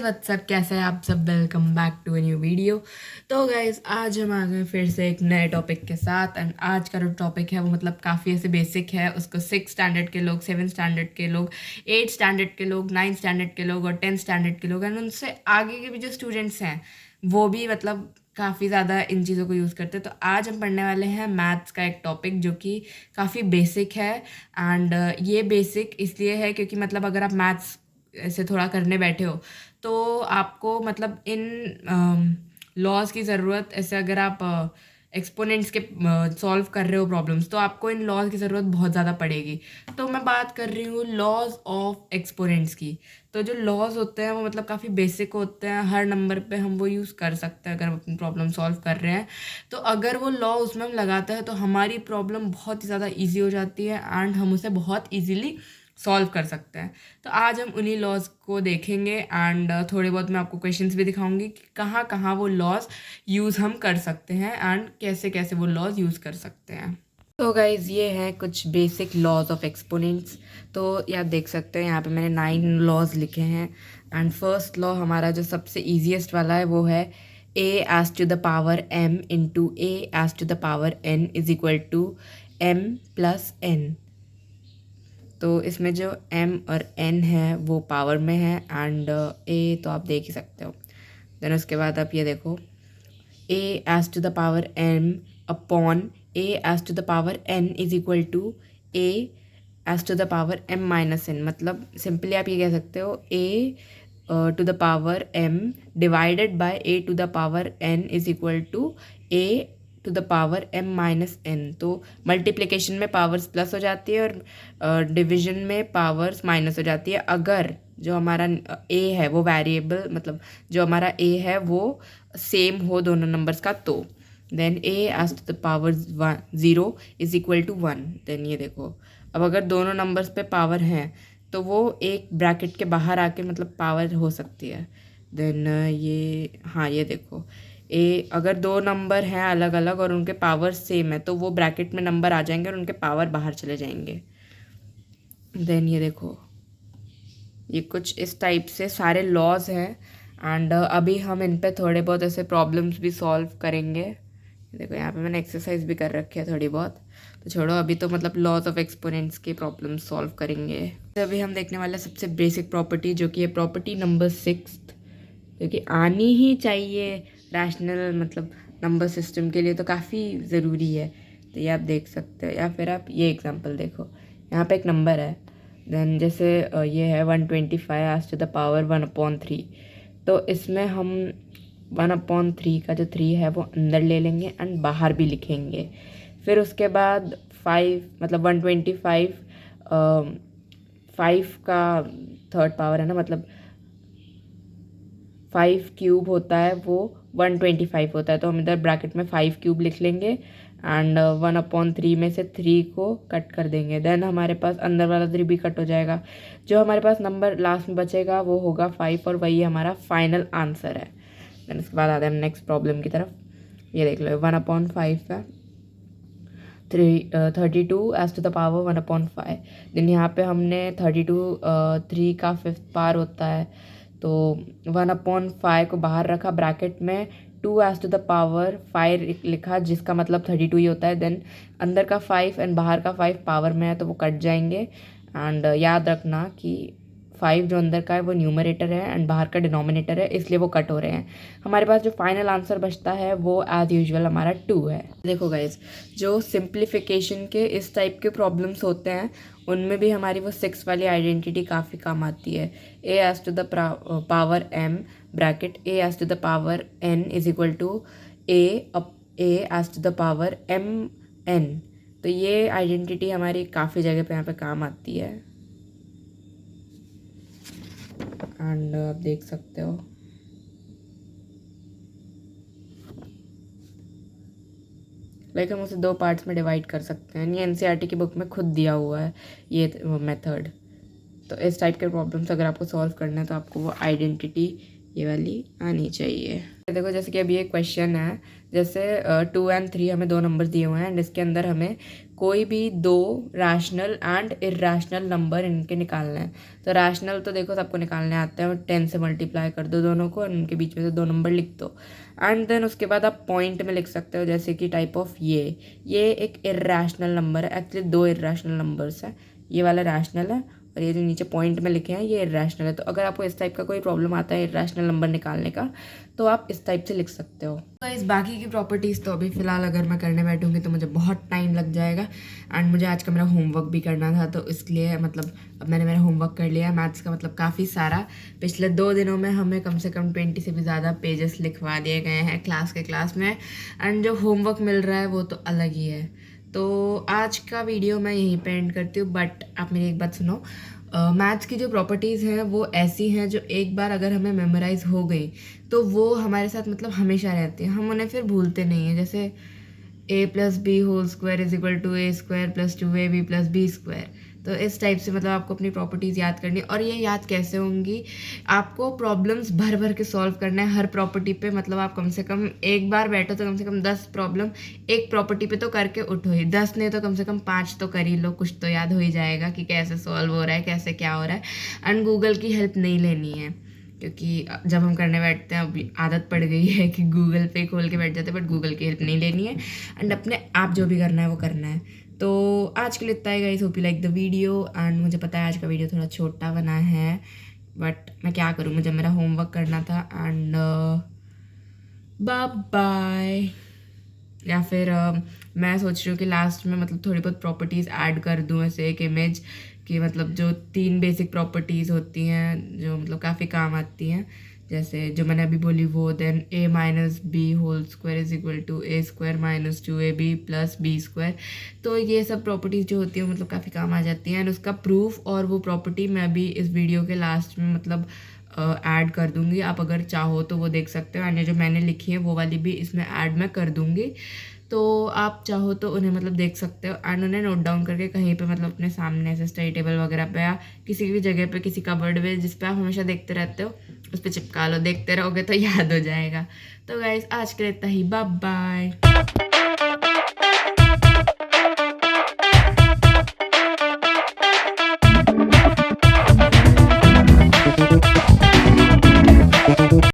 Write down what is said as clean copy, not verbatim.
WhatsApp कैसे हैं आप सब। Welcome back to a new video. तो गाइज आज हम आ गए फिर से एक नए टॉपिक के साथ। एंड आज का जो टॉपिक है वो मतलब काफ़ी ऐसे बेसिक है। उसको 6 स्टैंडर्ड के लोग, 7 स्टैंडर्ड के लोग, 8 स्टैंडर्ड के लोग, 9 स्टैंडर्ड के लोग और 10 स्टैंडर्ड के लोग एंड उनसे आगे के भी जो स्टूडेंट्स हैं वो भी मतलब काफ़ी ज़्यादा इन चीज़ों को यूज़ करते हैं। तो आज हम पढ़ने वाले हैं मैथ्स का एक टॉपिक जो कि काफ़ी बेसिक है। एंड ये बेसिक इसलिए है क्योंकि मतलब अगर आप मैथ्स ऐसे थोड़ा करने बैठे हो तो आपको मतलब इन लॉज की ज़रूरत, ऐसे अगर आप एक्सपोनेंट्स के सॉल्व कर रहे हो प्रॉब्लम्स तो आपको इन लॉज की ज़रूरत बहुत ज़्यादा पड़ेगी। तो मैं बात कर रही हूँ लॉज ऑफ एक्सपोनेंट्स की। तो जो लॉज होते हैं वो मतलब काफ़ी बेसिक होते हैं, हर नंबर पे हम वो यूज़ कर सकते हैं अगर हम अपनी प्रॉब्लम सॉल्व कर रहे हैं। तो अगर वो लॉ उसमें हम लगाते हैं तो हमारी प्रॉब्लम बहुत ही ज़्यादा ईजी हो जाती है एंड हम उसे बहुत ईजीली सॉल्व कर सकते हैं। तो आज हम उन्हीं लॉज को देखेंगे एंड थोड़े बहुत मैं आपको क्वेश्चंस भी दिखाऊंगी कि कहाँ कहाँ वो लॉज यूज़ हम कर सकते हैं एंड कैसे कैसे वो लॉज यूज़ कर सकते हैं। तो गाइज़ ये हैं कुछ बेसिक लॉज ऑफ एक्सपोनेंट्स। तो ये आप देख सकते हैं यहाँ पे मैंने 9 लॉज लिखे हैं। एंड फर्स्ट लॉ हमारा जो सबसे ईजीएस्ट वाला है वो है a raise to the power m into a raise to the power n is equal to m plus n। तो इसमें जो m और n है वो पावर में है एंड a तो आप देख ही सकते हो। देन उसके बाद आप ये देखो a raise to the power m upon a raise to the power n is equal to a raise to the power m minus n। मतलब सिंपली आप ये कह सकते हो a to the power m divided by a to the power n is equal to a to the power m minus n। तो multiplication में powers plus हो जाती है और डिवीजन में पावर्स माइनस हो जाती है अगर जो हमारा a है वो वेरिएबल, मतलब जो हमारा a है वो सेम हो दोनों नंबर्स का। तो then a raise to the power 0 is equal to 1। Then ये देखो अब अगर दोनों नंबर्स पे पावर हैं तो वो एक ब्रैकेट के बाहर आके मतलब पावर हो सकती है। देन ये हाँ ये देखो अगर दो नंबर हैं अलग अलग और उनके पावर सेम है तो वो ब्रैकेट में नंबर आ जाएंगे और उनके पावर बाहर चले जाएंगे। देन ये देखो ये कुछ इस टाइप से सारे लॉज हैं एंड अभी हम इन पे थोड़े बहुत ऐसे प्रॉब्लम्स भी सॉल्व करेंगे। देखो यहाँ पे मैंने एक्सरसाइज भी कर रखी है थोड़ी बहुत। तो छोड़ो, अभी तो मतलब लॉज ऑफ एक्सपोनेंट्स के प्रॉब्लम सॉल्व करेंगे। तो अभी हम देखने वाले सबसे बेसिक प्रॉपर्टी जो कि है प्रॉपर्टी नंबर 6, जो कि आनी ही चाहिए रैशनल मतलब नंबर सिस्टम के लिए, तो काफ़ी ज़रूरी है। तो ये आप देख सकते हो या फिर आप ये एग्जांपल देखो, यहाँ पे एक नंबर है। देन जैसे ये है 125 एज टू द पावर 1/3। तो इसमें हम 1/3 का जो 3 है वो अंदर ले लेंगे एंड बाहर भी लिखेंगे। फिर उसके बाद 5 मतलब 125 5 का थर्ड पावर है ना, मतलब 5 क्यूब होता है वो 125 होता है। तो हम इधर ब्रैकेट में 5 क्यूब लिख लेंगे एंड 1/3 में से 3 को कट कर देंगे। देन हमारे पास अंदर वाला 3 भी कट हो जाएगा। जो हमारे पास नंबर लास्ट में बचेगा वो होगा 5 और वही हमारा फाइनल आंसर है। देन उसके बाद आते हैं हम नेक्स्ट प्रॉब्लम की तरफ। ये देख लो 1/5 है 32 raise to the power 1/5। Then यहाँ पे हमने 32 3 का 5th पावर होता है तो 1/5 को बाहर रखा, ब्रैकेट में 2 एज टू द पावर 5 लिखा जिसका मतलब 32 ही होता है। देन अंदर का 5 एंड बाहर का 5 पावर में है तो वो कट जाएंगे। एंड याद रखना कि 5 जो अंदर का है वो न्यूमरेटर है एंड बाहर का डिनोमिनेटर है, इसलिए वो कट हो रहे हैं। हमारे पास जो फाइनल आंसर बचता है वो एज यूजुअल हमारा 2 है। देखो गाइज, जो सिंप्लीफिकेशन के इस टाइप के प्रॉब्लम्स होते हैं उनमें भी हमारी वो 6 वाली आइडेंटिटी काफ़ी काम आती है। a raise to the power m bracket a raise to the power n is equal to a raise to the power m n। तो ये आइडेंटिटी हमारी काफ़ी जगह पे यहाँ पे काम आती है एंड आप देख सकते हो। लाइक हम उसे 2 पार्ट्स में डिवाइड कर सकते हैं। ये एनसीईआरटी की बुक में खुद दिया हुआ है ये मेथड। तो इस टाइप के प्रॉब्लम्स अगर आपको सॉल्व करना है तो आपको वो आइडेंटिटी ये वाली आनी चाहिए। देखो जैसे कि अभी एक क्वेश्चन है, जैसे 2 और 3 हमें 2 नंबर दिए हुए हैं एंड इसके अंदर हमें कोई भी दो रैशनल एंड इर्रेशनल नंबर इनके निकालने हैं। तो रैशनल तो देखो सबको निकालने आते हैं, और 10 से मल्टीप्लाई कर दो दोनों को और उनके बीच में से 2 नंबर लिख दो। एंड देन उसके बाद आप पॉइंट में लिख सकते हो, जैसे कि टाइप ऑफ ये एक इर्रेशनल नंबर है। एक्चुअली 2 इर्रेशनल नंबर्स हैं, ये वाला रैशनल है और ये जो नीचे पॉइंट में लिखे हैं ये इर्रेशनल है। तो अगर आपको इस टाइप का कोई प्रॉब्लम आता है इर्रेशनल नंबर निकालने का, तो आप इस टाइप से लिख सकते हो। तो इस बाकी की प्रॉपर्टीज़ तो अभी फ़िलहाल अगर मैं करने बैठूंगी तो मुझे बहुत टाइम लग जाएगा, एंड मुझे आज का मेरा होमवर्क भी करना था, तो इसलिए मतलब अब मैंने मेरा होमवर्क कर लिया है मैथ्स का, मतलब काफ़ी सारा। पिछले 2 दिनों में हमें कम से कम 20 से भी ज़्यादा पेजेस लिखवा दिए गए हैं क्लास में, एंड जो होमवर्क मिल रहा है वो तो अलग ही है। तो आज का वीडियो मैं यहीं पे एंड करती हूँ, बट आप मेरी एक बात सुनो। मैथ्स की जो प्रॉपर्टीज़ हैं वो ऐसी हैं जो एक बार अगर हमें मेमोराइज हो गई तो वो हमारे साथ मतलब हमेशा रहती है, हम उन्हें फिर भूलते नहीं हैं। जैसे a+b² = a² + 2ab + b²। तो इस टाइप से मतलब आपको अपनी प्रॉपर्टीज़ याद करनी, और ये याद कैसे होंगी, आपको प्रॉब्लम्स भर भर के सॉल्व करना है हर प्रॉपर्टी पे। मतलब आप कम से कम एक बार बैठो तो कम से कम 10 प्रॉब्लम एक प्रॉपर्टी पे तो करके उठो ही, 10 नहीं तो कम से कम 5 तो कर ही लो, कुछ तो याद हो ही जाएगा कि कैसे सॉल्व हो रहा है, कैसे क्या हो रहा है। एंड गूगल की हेल्प नहीं लेनी है, क्योंकि जब हम करने बैठते हैं अभी आदत पड़ गई है कि गूगल पे खोल के बैठ जाते हैं, बट गूगल की हेल्प नहीं लेनी है, एंड अपने आप जो भी करना है वो करना है। तो आज के लिए इतना ही guys, hope you like the video. And मुझे पता है आज का वीडियो थोड़ा छोटा बना है, बट मैं क्या करूँ, मुझे मेरा होमवर्क करना था। And bye bye. या फिर मैं सोच रही हूँ कि लास्ट में मतलब थोड़ी बहुत प्रॉपर्टीज़ ऐड कर दूँ, ऐसे एक इमेज कि मतलब जो 3 बेसिक प्रॉपर्टीज़ होती हैं जो मतलब काफ़ी काम आती हैं, जैसे जो मैंने अभी बोली वो, then a - b² = a² - 2ab + b²। तो ये सब प्रॉपर्टीज़ जो होती हैं मतलब काफ़ी काम आ जाती हैं, एंड उसका प्रूफ और वो प्रॉपर्टी मैं भी इस वीडियो के लास्ट में मतलब ऐड कर दूँगी। आप अगर चाहो तो वो देख सकते हो, एंड जो मैंने लिखी है वो वाली भी इसमें ऐड मैं कर दूँगी। तो आप चाहो तो उन्हें मतलब देख सकते हो, एंड उन्हें नोट डाउन करके कहीं पे मतलब अपने सामने ऐसे स्टडी टेबल वगैरह पे या किसी भी जगह पे, किसी कबर्ड में जिस पे आप हमेशा देखते रहते हो, उस पर चिपका लो, देखते रहोगे तो याद हो जाएगा। तो गाइस आज के लिए इतना ही, बाय बाय।